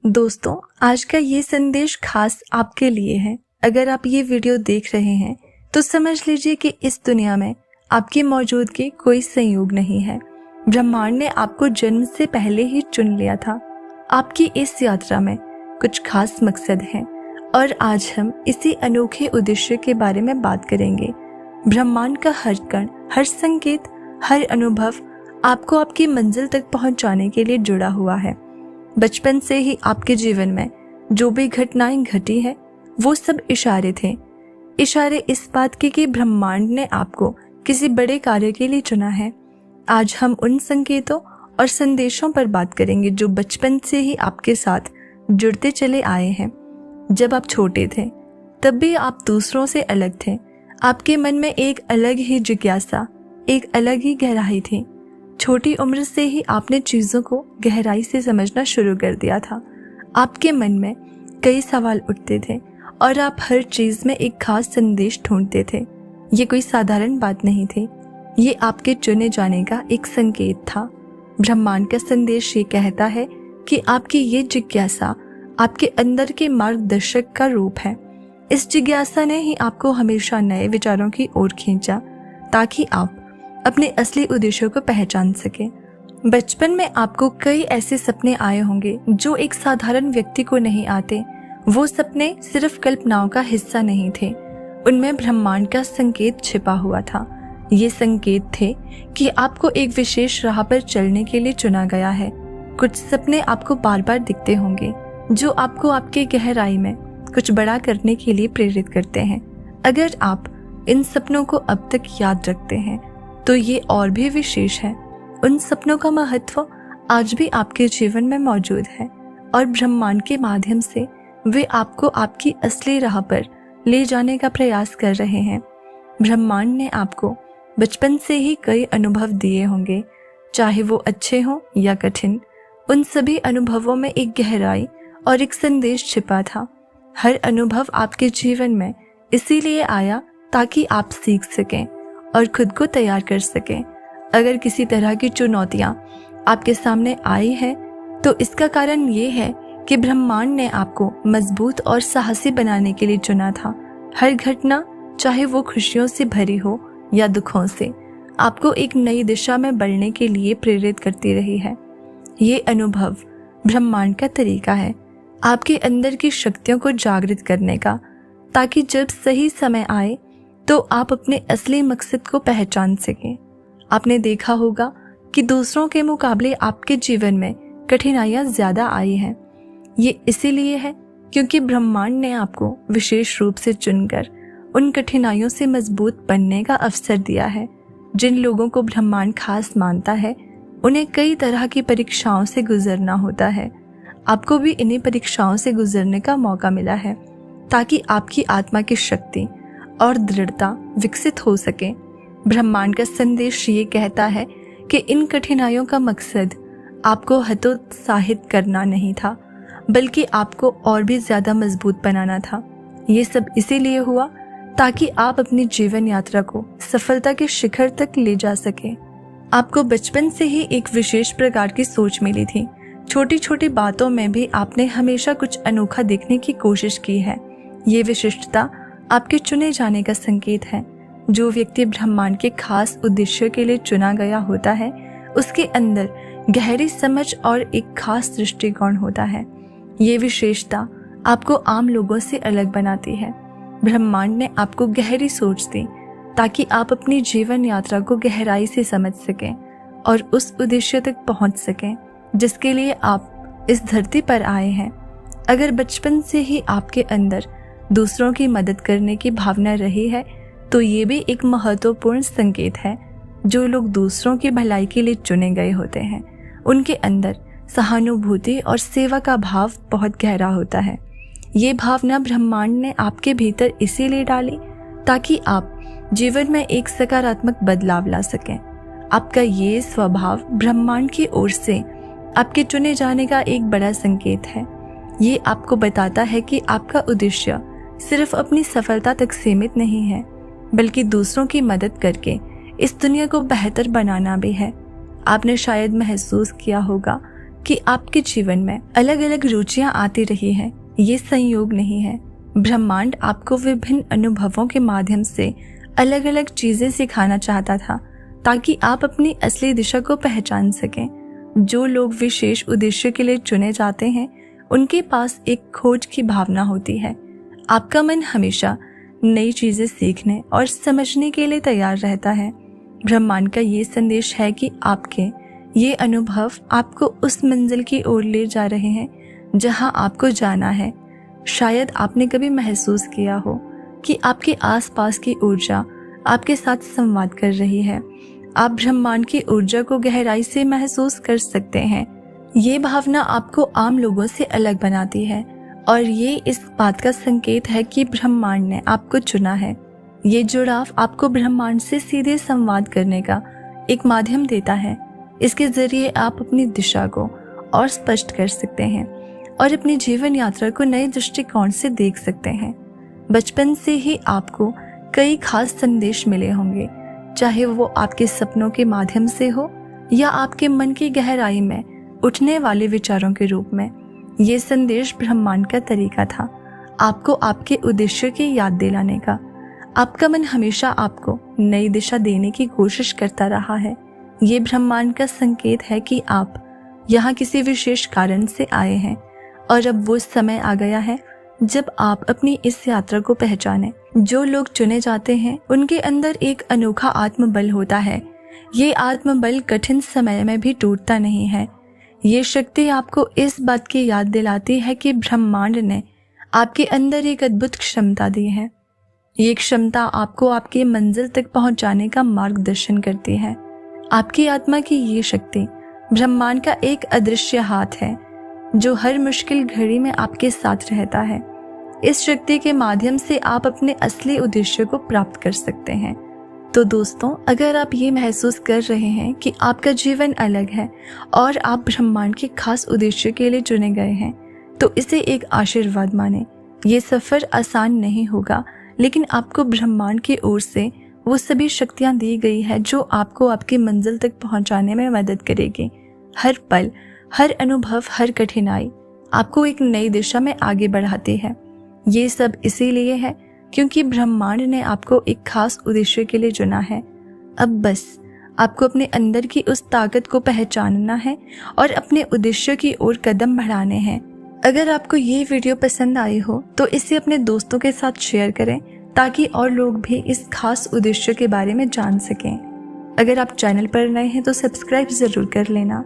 दोस्तों, आज का ये संदेश खास आपके लिए है। अगर आप ये वीडियो देख रहे हैं तो समझ लीजिए कि इस दुनिया में आपकी मौजूदगी कोई संयोग नहीं है। ब्रह्मांड ने आपको जन्म से पहले ही चुन लिया था। आपकी इस यात्रा में कुछ खास मकसद हैं और आज हम इसी अनोखे उद्देश्य के बारे में बात करेंगे। ब्रह्मांड का हर कण, हर संकेत, हर अनुभव आपको आपकी मंजिल तक पहुंचाने के लिए जुड़ा हुआ है। बचपन से ही आपके जीवन में जो भी घटनाएं घटी है वो सब इशारे थे। इशारे इस बात के कि ब्रह्मांड ने आपको किसी बड़े कार्य के लिए चुना है। आज हम उन संकेतों और संदेशों पर बात करेंगे जो बचपन से ही आपके साथ जुड़ते चले आए हैं। जब आप छोटे थे तब भी आप दूसरों से अलग थे। आपके मन में एक अलग ही जिज्ञासा, एक अलग ही गहराई थी। छोटी उम्र से ही आपने चीज़ों को गहराई से समझना शुरू कर दिया था। आपके मन में कई सवाल उठते थे और आप हर चीज़ में एक खास संदेश ढूंढते थे। ये कोई साधारण बात नहीं थी, ये आपके चुने जाने का एक संकेत था। ब्रह्मांड का संदेश ये कहता है कि आपकी ये जिज्ञासा आपके अंदर के मार्गदर्शक का रूप है। इस जिज्ञासा ने ही आपको हमेशा नए विचारों की ओर खींचा ताकि आप अपने असली उद्देश्यों को पहचान सके। बचपन में आपको कई ऐसे सपने आए होंगे जो एक साधारण व्यक्ति को नहीं आते। वो सपने सिर्फ कल्पनाओं का हिस्सा नहीं थे, उनमें ब्रह्मांड का संकेत छिपा हुआ था। ये संकेत थे कि आपको एक विशेष राह पर चलने के लिए चुना गया है। कुछ सपने आपको बार बार दिखते होंगे जो आपको आपके गहराई में कुछ बड़ा करने के लिए प्रेरित करते हैं। अगर आप इन सपनों को अब तक याद रखते हैं तो ये और भी विशेष है। उन सपनों का महत्व आज भी आपके जीवन में मौजूद है और ब्रह्मांड के माध्यम से वे आपको आपकी असली राह पर ले जाने का प्रयास कर रहे हैं। ब्रह्मांड ने आपको बचपन से ही कई अनुभव दिए होंगे, चाहे वो अच्छे हों या कठिन। उन सभी अनुभवों में एक गहराई और एक संदेश छिपा था। हर अनुभव आपके जीवन में इसीलिए आया ताकि आप सीख सकें और खुद को तैयार कर सकें। अगर किसी तरह की चुनौतियां आपके सामने आई है तो इसका कारण ये है कि ब्रह्मांड ने आपको मजबूत और साहसी बनाने के लिए चुना था। हर घटना, चाहे वो खुशियों से भरी हो या दुखों से, आपको एक नई दिशा में बढ़ने के लिए प्रेरित करती रही है। ये अनुभव ब्रह्मांड का तरीका है आपके अंदर की शक्तियों को जागृत करने का, ताकि जब सही समय आए तो आप अपने असली मकसद को पहचान सकें। आपने देखा होगा कि दूसरों के मुकाबले आपके जीवन में कठिनाइयां ज्यादा आई हैं। ये इसीलिए है क्योंकि ब्रह्मांड ने आपको विशेष रूप से चुनकर उन कठिनाइयों से मजबूत बनने का अवसर दिया है। जिन लोगों को ब्रह्मांड खास मानता है उन्हें कई तरह की परीक्षाओं से गुजरना होता है। आपको भी इन्हीं परीक्षाओं से गुजरने का मौका मिला है ताकि आपकी आत्मा की शक्ति और दृढ़ता विकसित हो सके। ब्रह्मांड का संदेश ये कहता है कि इन कठिनाइयों का मकसद आपको हतोत्साहित करना नहीं था, बल्कि आपको और भी ज्यादा मजबूत बनाना था। ये सब इसीलिए हुआ ताकि आप अपनी जीवन यात्रा को सफलता के शिखर तक ले जा सके। आपको बचपन से ही एक विशेष प्रकार की सोच मिली थी। छोटी छोटी बातों में भी आपने हमेशा कुछ अनोखा देखने की कोशिश की है। ये विशिष्टता आपके चुने जाने का संकेत है। जो व्यक्ति ब्रह्मांड के खास उद्देश्य के लिए चुना गया होता है उसके अंदर गहरी समझ और एक खास दृष्टिकोण होता है। ये विशेषता आपको आम लोगों से अलग बनाती है। ब्रह्मांड ने आपको गहरी सोच दी ताकि आप अपनी जीवन यात्रा को गहराई से समझ सकें और उस उद्देश्य तक पहुंच सकें जिसके लिए आप इस धरती पर आए हैं। अगर बचपन से ही आपके अंदर दूसरों की मदद करने की भावना रही है तो ये भी एक महत्वपूर्ण संकेत है। जो लोग दूसरों की भलाई के लिए चुने गए होते हैं उनके अंदर सहानुभूति और सेवा का भाव बहुत गहरा होता है। ये भावना ब्रह्मांड ने आपके भीतर इसीलिए डाली ताकि आप जीवन में एक सकारात्मक बदलाव ला सकें। आपका ये स्वभाव ब्रह्मांड की ओर से आपके चुने जाने का एक बड़ा संकेत है। ये आपको बताता है कि आपका उद्देश्य सिर्फ अपनी सफलता तक सीमित नहीं है, बल्कि दूसरों की मदद करके इस दुनिया को बेहतर बनाना भी है। आपने शायद महसूस किया होगा कि आपके जीवन में अलग अलग रुचियां आती रही हैं, ये संयोग नहीं है। ब्रह्मांड आपको विभिन्न अनुभवों के माध्यम से अलग अलग चीजें सिखाना चाहता था ताकि आप अपनी असली दिशा को पहचान सकें। जो लोग विशेष उद्देश्य के लिए चुने जाते हैं उनके पास एक खोज की भावना होती है। आपका मन हमेशा नई चीजें सीखने और समझने के लिए तैयार रहता है। ब्रह्मांड का ये संदेश है कि आपके ये अनुभव आपको उस मंजिल की ओर ले जा रहे हैं जहां आपको जाना है। शायद आपने कभी महसूस किया हो कि आपके आसपास की ऊर्जा आपके साथ संवाद कर रही है। आप ब्रह्मांड की ऊर्जा को गहराई से महसूस कर सकते हैं। ये भावना आपको आम लोगों से अलग बनाती है और ये इस बात का संकेत है कि ब्रह्मांड ने आपको चुना है। ये जुड़ाव आपको ब्रह्मांड से सीधे संवाद करने का एक माध्यम देता है। इसके जरिए आप अपनी दिशा को और स्पष्ट कर सकते हैं और अपनी जीवन यात्रा को नए दृष्टिकोण से देख सकते हैं। बचपन से ही आपको कई खास संदेश मिले होंगे, चाहे वो आपके सपनों के माध्यम से हो या आपके मन की गहराई में उठने वाले विचारों के रूप में। ये संदेश ब्रह्मांड का तरीका था आपको आपके उद्देश्य की याद दिलाने का। आपका मन हमेशा आपको नई दिशा देने की कोशिश करता रहा है। ये ब्रह्मांड का संकेत है कि आप यहाँ किसी विशेष कारण से आए हैं और अब वो समय आ गया है जब आप अपनी इस यात्रा को पहचानें। जो लोग चुने जाते हैं उनके अंदर एक अनोखा आत्मबल होता है। ये आत्मबल कठिन समय में भी टूटता नहीं है। ये शक्ति आपको इस बात की याद दिलाती है कि ब्रह्मांड ने आपके अंदर एक अद्भुत क्षमता दी है। ये क्षमता आपको आपके मंजिल तक पहुंचाने का मार्गदर्शन करती है। आपकी आत्मा की ये शक्ति ब्रह्मांड का एक अदृश्य हाथ है जो हर मुश्किल घड़ी में आपके साथ रहता है। इस शक्ति के माध्यम से आप अपने असली उद्देश्य को प्राप्त कर सकते हैं। तो दोस्तों, अगर आप ये महसूस कर रहे हैं कि आपका जीवन अलग है और आप ब्रह्मांड के खास उद्देश्य के लिए चुने गए हैं, तो इसे एक आशीर्वाद माने। ये सफर आसान नहीं होगा, लेकिन आपको ब्रह्मांड की ओर से वो सभी शक्तियां दी गई है जो आपको आपकी मंजिल तक पहुंचाने में मदद करेगी। हर पल, हर अनुभव, हर कठिनाई आपको एक नई दिशा में आगे बढ़ाती है। ये सब इसीलिए है क्योंकि ब्रह्मांड ने आपको एक खास उद्देश्य के लिए चुना है। अब बस आपको अपने अंदर की उस ताकत को पहचानना है और अपने उद्देश्य की ओर कदम बढ़ाने हैं। अगर आपको ये वीडियो पसंद आई हो तो इसे अपने दोस्तों के साथ शेयर करें ताकि और लोग भी इस खास उद्देश्य के बारे में जान सकें। अगर आप चैनल पर नए हैं तो सब्सक्राइब जरूर कर लेना।